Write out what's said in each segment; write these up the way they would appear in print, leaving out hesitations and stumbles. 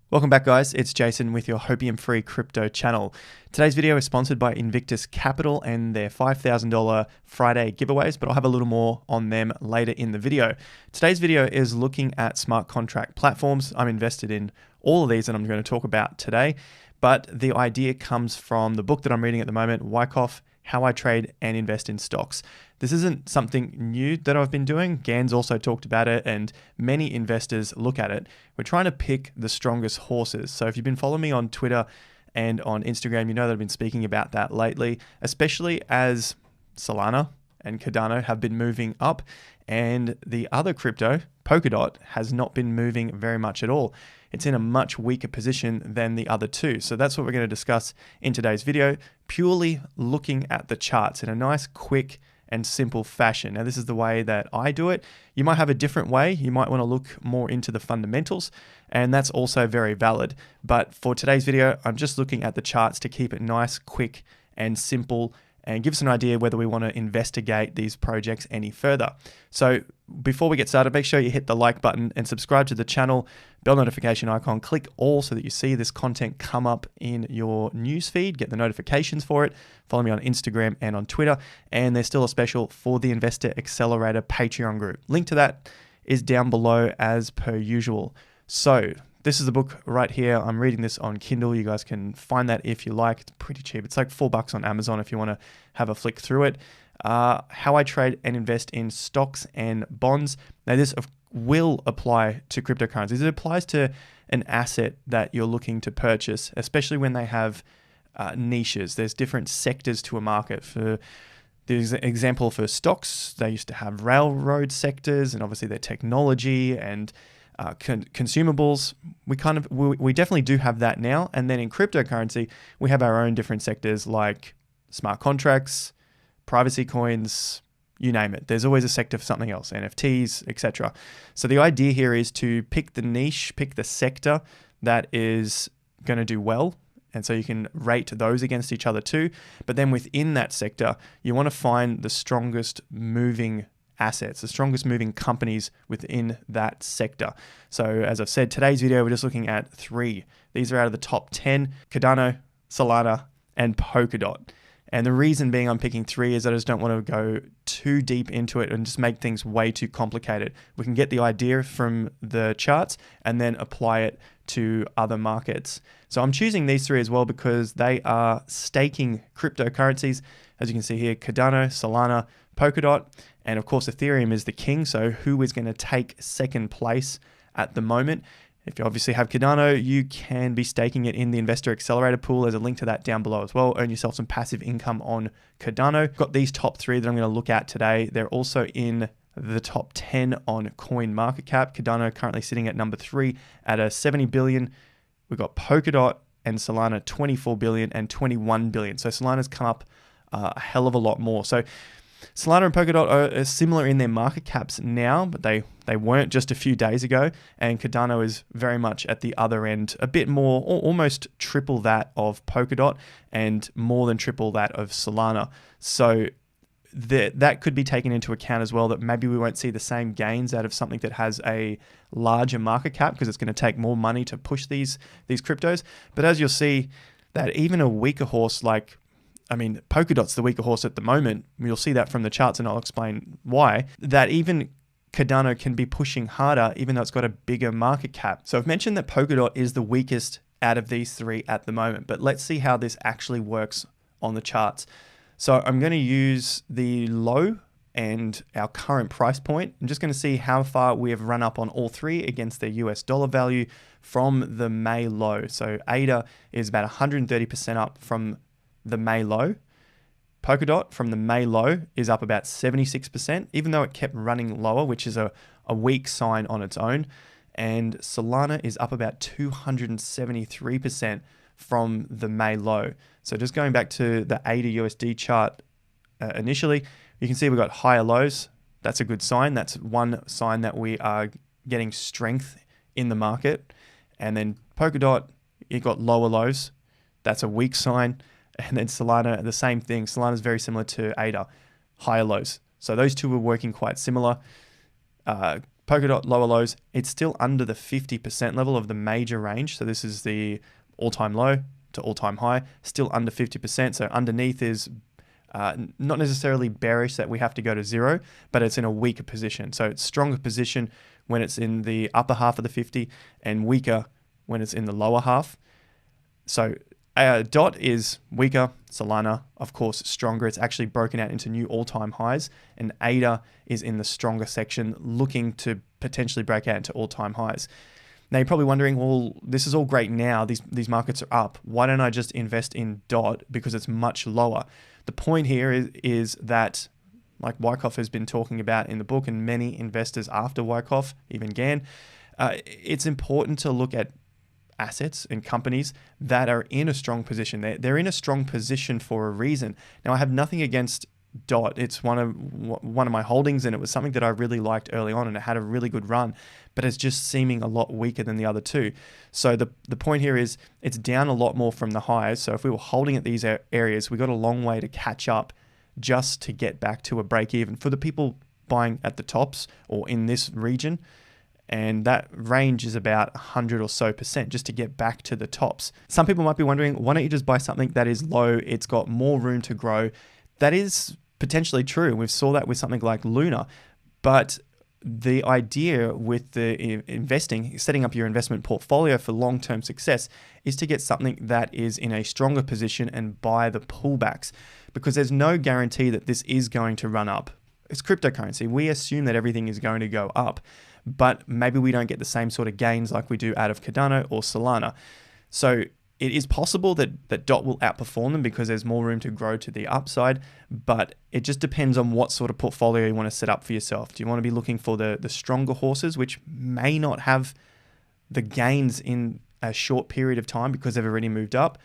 Welcome back, guys. It's Jason with your Hopium Free Crypto channel. Today's video is sponsored by Invictus Capital and their $5,000 Friday giveaways, but I'll have a little more on them later in the video. Today's video is looking at smart contract platforms. I'm invested in all of these that I'm going to talk about today, but the idea comes from the book that I'm reading at the moment, Wyckoff, How I Trade and Invest in Stocks. This isn't something new that I've been doing. Gans also talked about it and many investors look at it. We're trying to pick the strongest horses. So if you've been following me on Twitter and on Instagram, you know that I've been speaking about that lately, especially as Solana and Cardano have been moving up and the other crypto, Polkadot, has not been moving very much at all. It's in a much weaker position than the other two. So that's what we're going to discuss in today's video, purely looking at the charts in a nice, quick, and simple fashion. Now, this is the way that I do it. You might have a different way. You might want to look more into the fundamentals, and that's also very valid. But for today's video, I'm just looking at the charts to keep it nice, quick, and simple, and give us an idea whether we want to investigate these projects any further. So before we get started, make sure you hit the like button and subscribe to the channel, bell notification icon, click all so that you see this content come up in your newsfeed, get the notifications for it. Follow me on Instagram and on Twitter. And there's still a special for the Investor Accelerator Patreon group. Link to that is down below as per usual. So this is the book right here. I'm reading this on Kindle. You guys can find that if you like. It's pretty cheap. It's like $4 on Amazon if you want to have a flick through it. How I Trade and Invest in Stocks and Bonds. Now, this will apply to cryptocurrencies. It applies to an asset that you're looking to purchase, especially when they have niches. There's different sectors to a market. For there's an example for stocks, they used to have railroad sectors and obviously their technology and consumables. We definitely do have that now. And then in cryptocurrency, we have our own different sectors like smart contracts, privacy coins, you name it. There's always a sector for something else, NFTs, etc. So the idea here is to pick the niche, pick the sector that is going to do well. And so you can rate those against each other too. But then within that sector, you want to find the strongest moving assets, the strongest moving companies within that sector. So as I've said, today's video, we're just looking at 3. These are out of the top 10, Cardano, Solana, and Polkadot. And the reason being I'm picking 3 is I just don't want to go too deep into it and just make things way too complicated. We can get the idea from the charts and then apply it to other markets. So I'm choosing these 3 as well because they are staking cryptocurrencies. As you can see here, Cardano, Solana, Polkadot, and of course Ethereum is the king. So who is going to take second place at the moment? If you obviously have Cardano, you can be staking it in the Investor Accelerator pool. There's a link to that down below as well. Earn yourself some passive income on Cardano. Got these top 3 that I'm going to look at today. They're also in the top 10 on CoinMarketCap. Cardano currently sitting at number 3 at a 70 billion. We've got Polkadot and Solana 24 billion and 21 billion. So Solana's come up a hell of a lot more. So Solana and Polkadot are similar in their market caps now, but they weren't just a few days ago. And Cardano is very much at the other end, a bit more, or almost triple that of Polkadot and more than triple that of Solana. So that could be taken into account as well, that maybe we won't see the same gains out of something that has a larger market cap because it's going to take more money to push these cryptos. But as you'll see, that even a weaker horse like, Polkadot's the weaker horse at the moment. You'll see that from the charts and I'll explain why. That even Cardano can be pushing harder even though it's got a bigger market cap. So I've mentioned that Polkadot is the weakest out of these 3 at the moment, but let's see how this actually works on the charts. So I'm going to use the low and our current price point. I'm just going to see how far we have run up on all 3 against their US dollar value from the May low. So ADA is about 130% up from the May low. Polkadot from the May low is up about 76%, even though it kept running lower, which is a weak sign on its own. And Solana is up about 273% from the May low. So just going back to the ADA USD chart initially, you can see we've got higher lows. That's a good sign. That's one sign that we are getting strength in the market. And then Polkadot, it got lower lows. That's a weak sign. And then Solana, the same thing. Solana is very similar to ADA, higher lows. So those two were working quite similar. Polkadot lower lows, it's still under the 50% level of the major range. So this is the all-time low to all-time high, still under 50%. So underneath is not necessarily bearish that we have to go to zero, but it's in a weaker position. So it's stronger position when it's in the upper half of the 50 and weaker when it's in the lower half. So DOT is weaker, Solana, of course, stronger. It's actually broken out into new all-time highs, and ADA is in the stronger section, looking to potentially break out into all-time highs. Now, you're probably wondering, well, this is all great now. These markets are up. Why don't I just invest in DOT because it's much lower? The point here is that, like Wyckoff has been talking about in the book, and many investors after Wyckoff, even Gann, it's important to look at assets and companies that are in a strong position. They're in a strong position for a reason. Now, I have nothing against DOT. It's one of my holdings, and it was something that I really liked early on, and it had a really good run, but it's just seeming a lot weaker than the other two. So the point here is it's down a lot more from the highs. So if we were holding at these areas, we got a long way to catch up just to get back to a break even for the people buying at the tops or in this region. And that range is about 100 or so percent just to get back to the tops. Some people might be wondering, why don't you just buy something that is low? It's got more room to grow. That is potentially true. We saw that with something like Luna. But the idea with the investing, setting up your investment portfolio for long-term success, is to get something that is in a stronger position and buy the pullbacks, because there's no guarantee that this is going to run up. It's cryptocurrency. We assume that everything is going to go up, but maybe we don't get the same sort of gains like we do out of Cardano or Solana. So it is possible that DOT will outperform them because there's more room to grow to the upside, but it just depends on what sort of portfolio you want to set up for yourself. Do you want to be looking for the stronger horses, which may not have the gains in a short period of time because they've already moved up?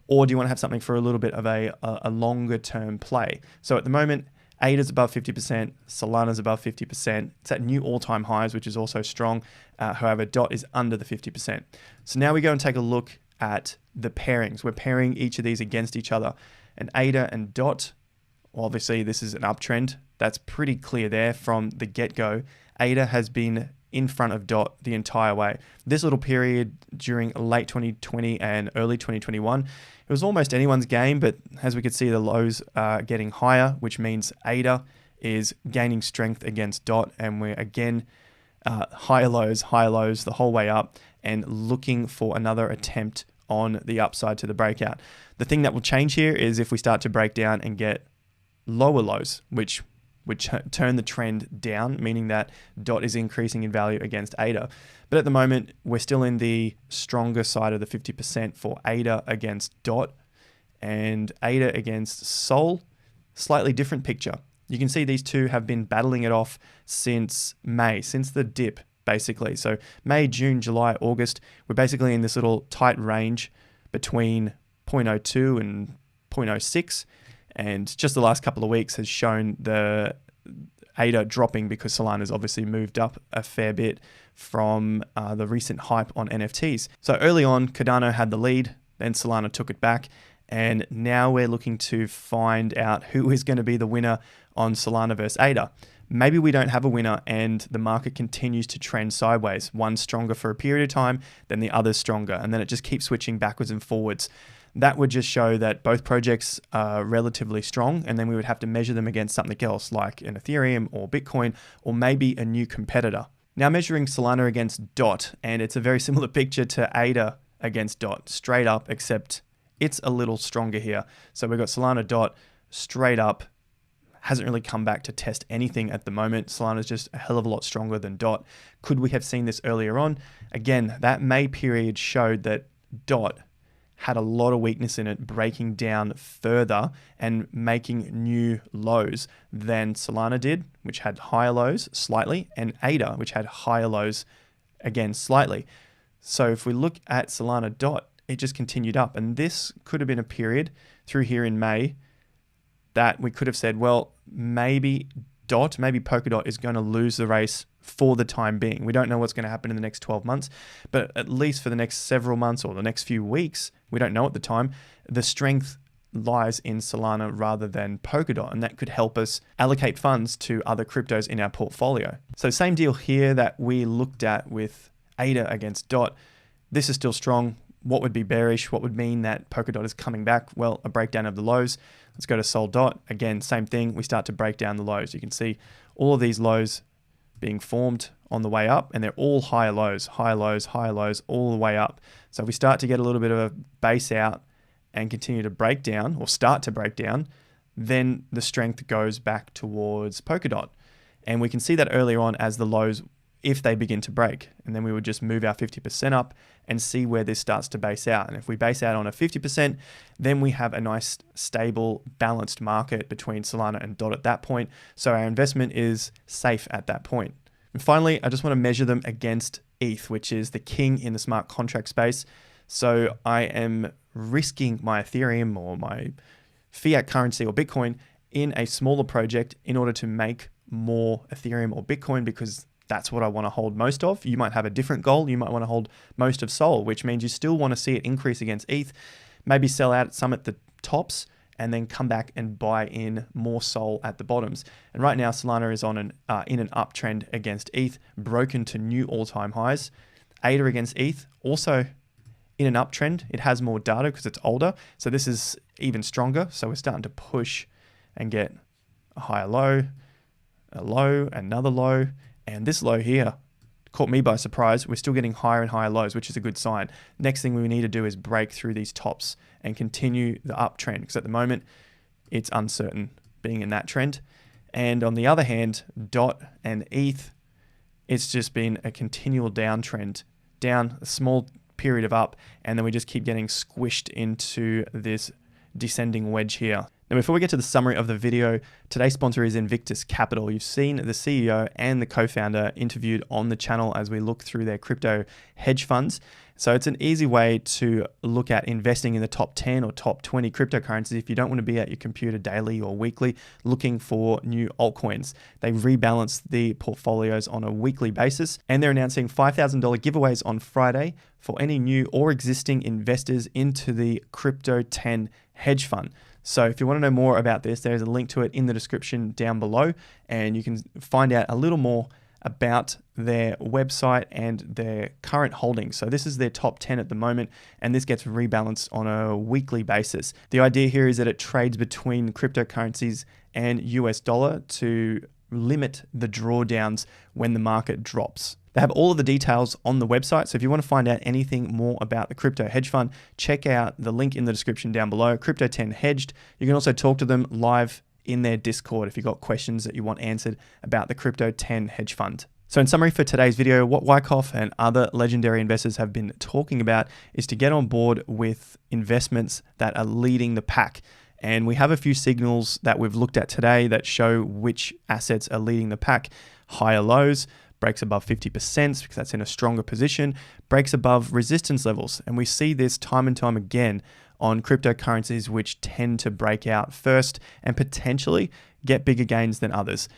Or do you want to have something for a little bit of a longer term play? So at the moment, ADA's above 50%, Solana's above 50%. It's at new all-time highs, which is also strong. However, DOT is under the 50%. So now we go and take a look at the pairings. We're pairing each of these against each other. And ADA and DOT, obviously this is an uptrend. That's pretty clear there from the get-go. ADA has been in front of DOT the entire way. This little period during late 2020 and early 2021, it was almost anyone's game, but as we could see, the lows are getting higher, which means ADA is gaining strength against DOT, and we're again higher lows the whole way up, and looking for another attempt on the upside to the breakout. The thing that will change here is if we start to break down and get lower lows, which would turn the trend down, meaning that DOT is increasing in value against ADA. But at the moment, we're still in the stronger side of the 50% for ADA against DOT, and ADA against Sol, slightly different picture. You can see these two have been battling it off since May, since the dip, basically. So May, June, July, August, we're basically in this little tight range between 0.02 and 0.06. And just the last couple of weeks has shown the ADA dropping because Solana's obviously moved up a fair bit from the recent hype on NFTs. So early on, Cardano had the lead, then Solana took it back. And now we're looking to find out who is going to be the winner on Solana versus ADA. Maybe we don't have a winner and the market continues to trend sideways. One stronger for a period of time, then the other stronger. And then it just keeps switching backwards and forwards. That would just show that both projects are relatively strong, and then we would have to measure them against something else like an Ethereum or Bitcoin, or maybe a new competitor. Now measuring Solana against DOT, and it's a very similar picture to ADA against DOT, straight up, except it's a little stronger here. So we've got Solana DOT straight up, hasn't really come back to test anything at the moment. Solana's just a hell of a lot stronger than DOT. Could we have seen this earlier on? Again, that May period showed that DOT had a lot of weakness in it, breaking down further and making new lows than Solana did, which had higher lows slightly, and ADA, which had higher lows again slightly. So if we look at Solana DOT, it just continued up. And this could have been a period through here in May that we could have said, well, maybe Polkadot is going to lose the race for the time being. We don't know what's going to happen in the next 12 months, but at least for the next several months or the next few weeks, we don't know at the time, the strength lies in Solana rather than Polkadot, and that could help us allocate funds to other cryptos in our portfolio. So same deal here that we looked at with ADA against DOT. This is still strong. What would be bearish? What would mean that Polkadot is coming back? Well, a breakdown of the lows. Let's go to Sol Dot. Again, same thing. We start to break down the lows. You can see all of these lows being formed on the way up, and they're all higher lows, higher lows, higher lows, all the way up. So if we start to get a little bit of a base out and continue to break down, or start to break down, then the strength goes back towards Polkadot. And we can see that earlier on as the lows, if they begin to break, and then we would just move our 50% up and see where this starts to base out. And if we base out on a 50%, then we have a nice, stable, balanced market between Solana and DOT at that point. So our investment is safe at that point. And finally, I just want to measure them against ETH, which is the king in the smart contract space. So I am risking my Ethereum or my fiat currency or Bitcoin in a smaller project in order to make more Ethereum or Bitcoin, because that's what I want to hold most of. You might have a different goal. You might want to hold most of Sol, which means you still want to see it increase against ETH, maybe sell out some at the tops, and then come back and buy in more Sol at the bottoms. And right now, Solana is on in an uptrend against ETH, broken to new all-time highs. ADA against ETH, also in an uptrend. It has more data because it's older, so this is even stronger. So we're starting to push and get a higher low, a low, another low, and this low here caught me by surprise. We're still getting higher and higher lows, which is a good sign. Next thing we need to do is break through these tops and continue the uptrend, because at the moment it's uncertain being in that trend. And on the other hand, DOT and ETH, it's just been a continual downtrend, down a small period of up, and then we just keep getting squished into this descending wedge here. Now, before we get to the summary of the video, today's sponsor is Invictus Capital. You've seen the CEO and the co-founder interviewed on the channel as we look through their crypto hedge funds. So it's an easy way to look at investing in the top 10 or top 20 cryptocurrencies if you don't want to be at your computer daily or weekly looking for new altcoins. They rebalance the portfolios on a weekly basis, and they're announcing $5,000 giveaways on Friday for any new or existing investors into the Crypto 10 hedge fund. So if you want to know more about this, there's a link to it in the description down below, and you can find out a little more about their website and their current holdings. So this is their top 10 at the moment, and this gets rebalanced on a weekly basis. The idea here is that it trades between cryptocurrencies and US dollar to limit the drawdowns when the market drops. They have all of the details on the website, so if you want to find out anything more about the crypto hedge fund, check out the link in the description down below, Crypto 10 Hedged. You can also talk to them live in their Discord if you've got questions that you want answered about the Crypto 10 hedge fund. So in summary for today's video, what Wyckoff and other legendary investors have been talking about is to get on board with investments that are leading the pack. And we have a few signals that we've looked at today that show which assets are leading the pack. Higher lows, breaks above 50% because that's in a stronger position, breaks above resistance levels. And we see this time and time again on cryptocurrencies which tend to break out first and potentially get bigger gains than others.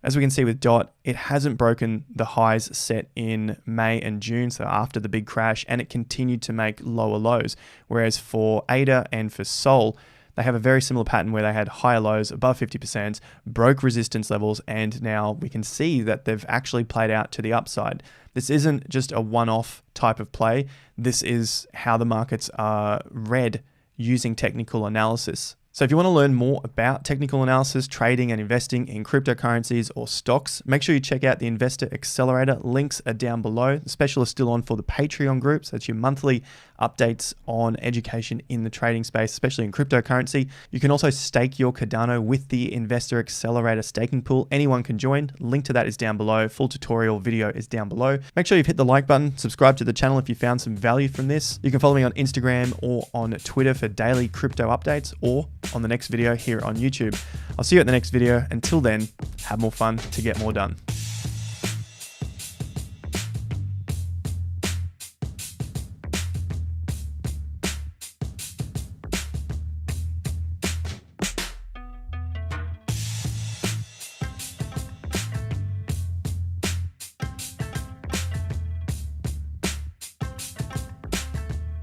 As we can see with DOT, it hasn't broken the highs set in May and June, so after the big crash, and it continued to make lower lows. Whereas for ADA and for Sol, they have a very similar pattern where they had higher lows above 50%, broke resistance levels, and now we can see that they've actually played out to the upside. This isn't just a one-off type of play. This is how the markets are read using technical analysis. So if you want to learn more about technical analysis, trading and investing in cryptocurrencies or stocks, make sure you check out the Investor Accelerator. Links are down below. The special is still on for the Patreon groups. That's your monthly updates on education in the trading space, especially in cryptocurrency. You can also stake your Cardano with the Investor Accelerator staking pool. Anyone can join. Link to that is down below. Full tutorial video is down below. Make sure you've hit the like button, subscribe to the channel if you found some value from this. You can follow me on Instagram or on Twitter for daily crypto updates, or on the next video here on YouTube. I'll see you at the next video. Until then, have more fun to get more done.